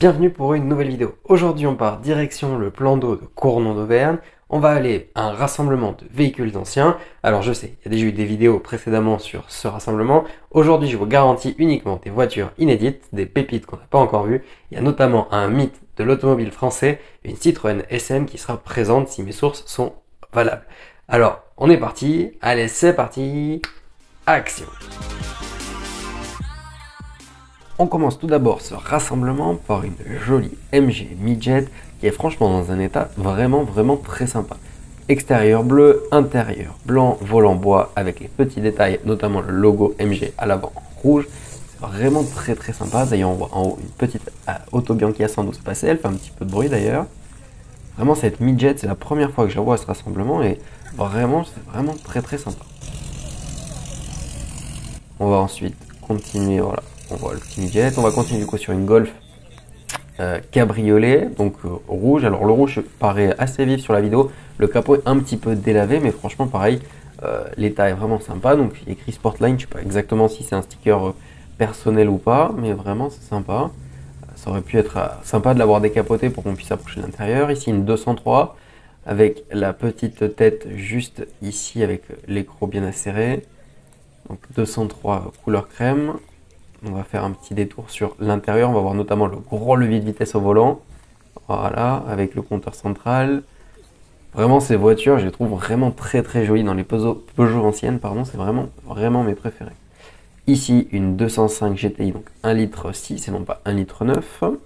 Bienvenue pour une nouvelle vidéo. Aujourd'hui on part direction le plan d'eau de Cournon d'Auvergne. On va aller à un rassemblement de véhicules anciens. Alors je sais, il y a déjà eu des vidéos précédemment sur ce rassemblement. Aujourd'hui je vous garantis uniquement des voitures inédites, des pépites qu'on n'a pas encore vues. Il y a notamment un mythe de l'automobile français, une Citroën SM qui sera présente si mes sources sont valables. Alors on est parti, allez c'est parti, action! On commence tout d'abord ce rassemblement par une jolie MG Midget qui est franchement dans un état vraiment très sympa. Extérieur bleu, intérieur blanc, volant bois avec les petits détails, notamment le logo MG à l'avant en rouge. C'est vraiment très sympa. D'ailleurs on voit en haut une petite Auto Bianchi A112 passer, elle fait un petit peu de bruit d'ailleurs. Vraiment cette Midget, c'est la première fois que je la vois à ce rassemblement et vraiment c'est vraiment très sympa. On va ensuite continuer, voilà. On voit le petit midget. On va continuer du coup sur une Golf cabriolet, donc rouge. Alors le rouge paraît assez vif sur la vidéo. Le capot est un petit peu délavé, mais franchement pareil, l'état est vraiment sympa. Donc il y a écrit Sportline, je sais pas exactement si c'est un sticker personnel ou pas, mais vraiment c'est sympa. Ça aurait pu être sympa de l'avoir décapoté pour qu'on puisse approcher l'intérieur. Ici une 203 avec la petite tête juste ici avec l'écrou bien acéré. Donc 203 couleur crème. On va faire un petit détour sur l'intérieur. On va voir notamment le gros levier de vitesse au volant. Voilà, avec le compteur central. Vraiment, ces voitures, je les trouve vraiment très jolies dans les Peugeot anciennes. Pardon, c'est vraiment mes préférés. Ici, une 205 GTI, donc 1,6 litre et non pas 1,9 litre.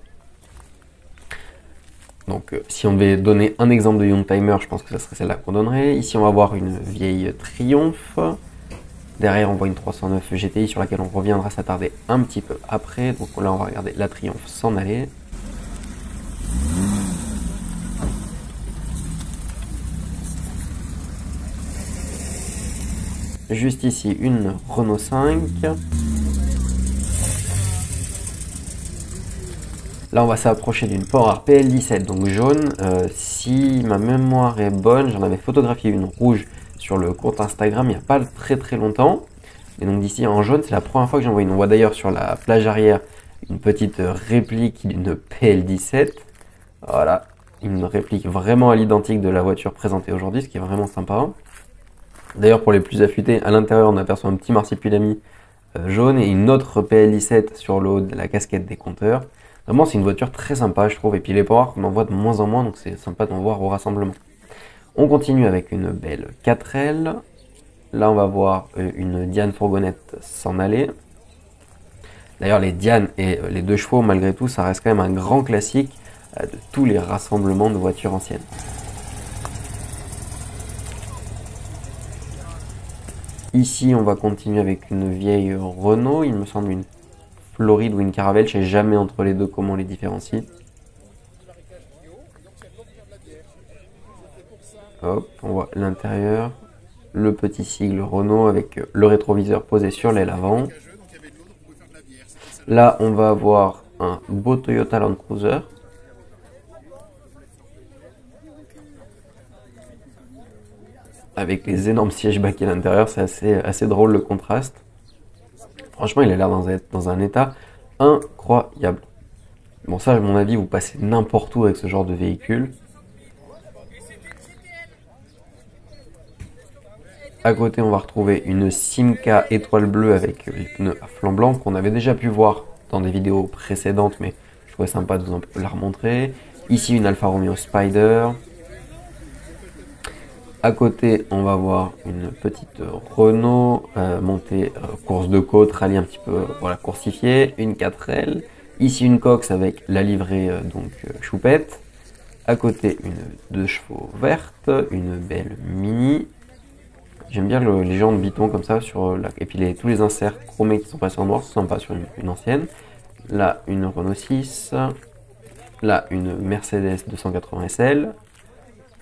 Donc, si on devait donner un exemple de Youngtimer, je pense que ça serait celle-là qu'on donnerait. Ici, on va voir une vieille Triumph. Derrière, on voit une 309 GTI sur laquelle on reviendra s'attarder un petit peu après. Donc là, on va regarder la Triumph s'en aller. Juste ici, une Renault 5. Là, on va s'approcher d'une Panhard PL17, donc jaune. Si ma mémoire est bonne, j'en avais photographié une rouge sur le compte Instagram il n'y a pas très longtemps. Et donc d'ici en jaune, c'est la première fois que j'en vois une. On voit d'ailleurs sur la plage arrière une petite réplique d'une PL17. Voilà, une réplique vraiment à l'identique de la voiture présentée aujourd'hui, ce qui est vraiment sympa. D'ailleurs pour les plus affûtés, à l'intérieur on aperçoit un petit marsipulami jaune et une autre PL17 sur le haut de la casquette des compteurs. Vraiment c'est une voiture très sympa je trouve. Et puis les Panhard on en voit de moins en moins, donc c'est sympa d'en voir au rassemblement. On continue avec une belle 4L. Là, on va voir une Diane fourgonnette s'en aller. D'ailleurs, les Diane et les 2 chevaux, malgré tout, ça reste quand même un grand classique de tous les rassemblements de voitures anciennes. Ici, on va continuer avec une vieille Renault, il me semble une Floride ou une Caravelle, je ne sais jamais entre les deux comment on les différencie. Hop, on voit l'intérieur. Le petit sigle Renault avec le rétroviseur posé sur l'aile avant. Là, on va avoir un beau Toyota Land Cruiser. Avec les énormes sièges baquets à l'intérieur, c'est assez drôle le contraste. Franchement, il a l'air dans un état incroyable. Bon, ça, à mon avis, vous passez n'importe où avec ce genre de véhicule. À côté, on va retrouver une Simca étoile bleue avec les pneus à flanc blanc qu'on avait déjà pu voir dans des vidéos précédentes, mais je trouvais sympa de vous la remontrer. Ici, une Alfa Romeo Spider. À côté, on va voir une petite Renault montée course de côte, rallye un petit peu voilà, coursifiée, une 4L. Ici, une Cox avec la livrée choupette. À côté, une 2 chevaux verte, une belle Mini. J'aime bien les jantes Biton comme ça, et puis tous les inserts chromés qui sont passés en noir, c'est sympa sur une ancienne. Là, une Renault 6. Là, une Mercedes 280 SL.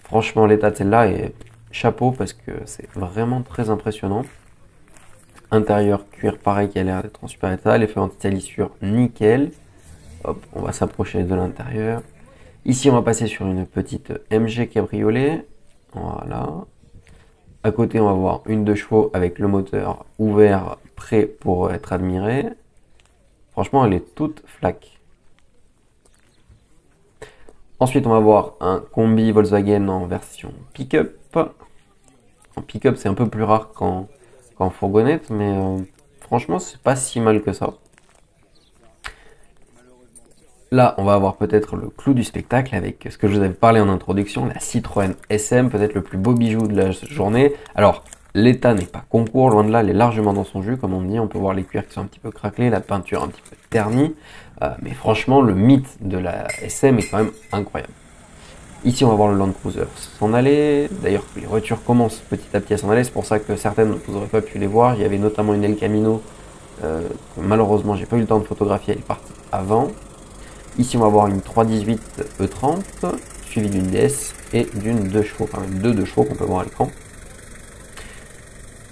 Franchement, l'état de celle-là est chapeau parce que c'est vraiment très impressionnant. Intérieur cuir pareil qui a l'air d'être en super état. L'effet anti-salissure nickel. Hop, on va s'approcher de l'intérieur. Ici, on va passer sur une petite MG cabriolet. Voilà. À côté, on va voir une 2 chevaux avec le moteur ouvert, prêt pour être admiré. Franchement, elle est toute flaque. Ensuite, on va voir un combi Volkswagen en version pick-up. En pick-up, c'est un peu plus rare qu'en fourgonnette, mais franchement, c'est pas si mal que ça. Là, on va avoir peut-être le clou du spectacle avec ce que je vous avais parlé en introduction, la Citroën SM, peut-être le plus beau bijou de la journée. Alors, l'état n'est pas concours, loin de là, elle est largement dans son jus, comme on dit. On peut voir les cuirs qui sont un petit peu craquelés, la peinture un petit peu ternie. Mais franchement, le mythe de la SM est quand même incroyable. Ici, on va voir le Land Cruiser s'en aller. D'ailleurs, les voitures commencent petit à petit à s'en aller. C'est pour ça que certaines, vous n'aurez pas pu les voir. Il y avait notamment une El Camino que malheureusement, j'ai pas eu le temps de photographier. Elle est partie avant. Ici, on va avoir une 318 E30 suivie d'une DS et d'une 2 chevaux, enfin même deux 2 chevaux qu'on peut voir à l'écran.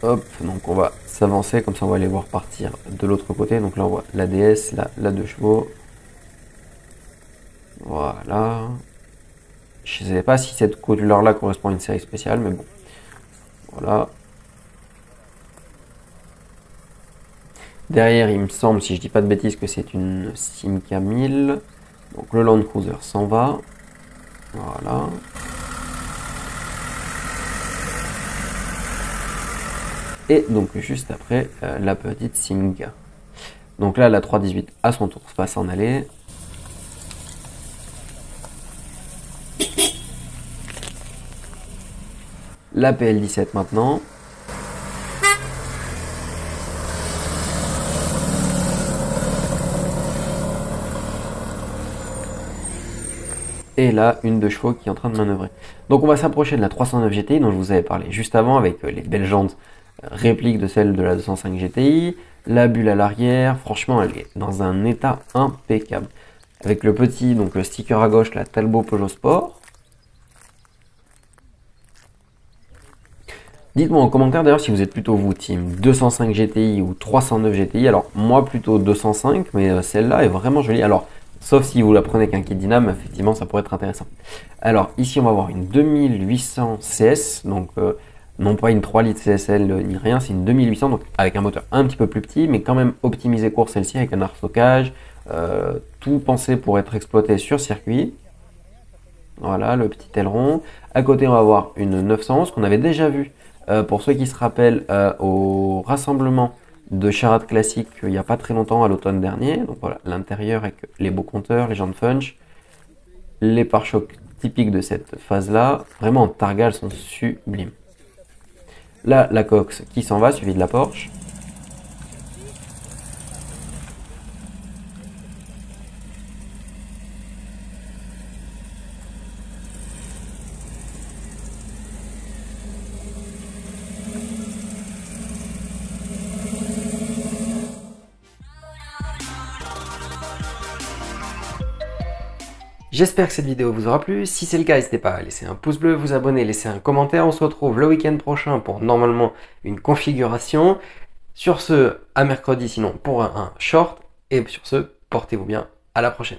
Hop, donc on va s'avancer, comme ça on va aller voir partir de l'autre côté. Donc là, on voit la DS, la 2 chevaux. Voilà. Je ne sais pas si cette couleur-là correspond à une série spéciale, mais bon. Voilà. Derrière, il me semble, si je dis pas de bêtises, que c'est une Simca 1000. Donc le Land Cruiser s'en va. Voilà. Et donc juste après, la petite Simca. Donc là, la 318 à son tour va s'en aller. La PL17 maintenant. Et là, une 2 chevaux qui est en train de manœuvrer. Donc on va s'approcher de la 309 GTI dont je vous avais parlé juste avant avec les belles jantes répliques de celle de la 205 GTI. La bulle à l'arrière, franchement elle est dans un état impeccable. Avec le petit donc le sticker à gauche, la Talbot Peugeot Sport. Dites-moi en commentaire d'ailleurs si vous êtes plutôt vous team 205 GTI ou 309 GTI. Alors moi plutôt 205, mais celle-là est vraiment jolie. Alors sauf si vous la prenez qu'un kit dyname, effectivement ça pourrait être intéressant. Alors ici on va avoir une 2800 CS, donc non pas une 3 litres CSL ni rien, c'est une 2800 donc avec un moteur un petit peu plus petit, mais quand même optimisé course celle-ci avec un arstockage, tout pensé pour être exploité sur circuit. Voilà le petit aileron. À côté on va avoir une 911 qu'on avait déjà vu. Pour ceux qui se rappellent au rassemblement de charade classique il n'y a pas très longtemps à l'automne dernier. Donc voilà, l'intérieur avec les beaux compteurs, les jantes Funch, les pare-chocs typiques de cette phase-là. Vraiment en targa, elles sont sublimes. Là, la Cox qui s'en va, suivie de la Porsche. J'espère que cette vidéo vous aura plu. Si c'est le cas, n'hésitez pas à laisser un pouce bleu, vous abonner, laisser un commentaire. On se retrouve le week-end prochain pour normalement une configuration. Sur ce, à mercredi sinon pour un short. Et sur ce, portez-vous bien. À la prochaine.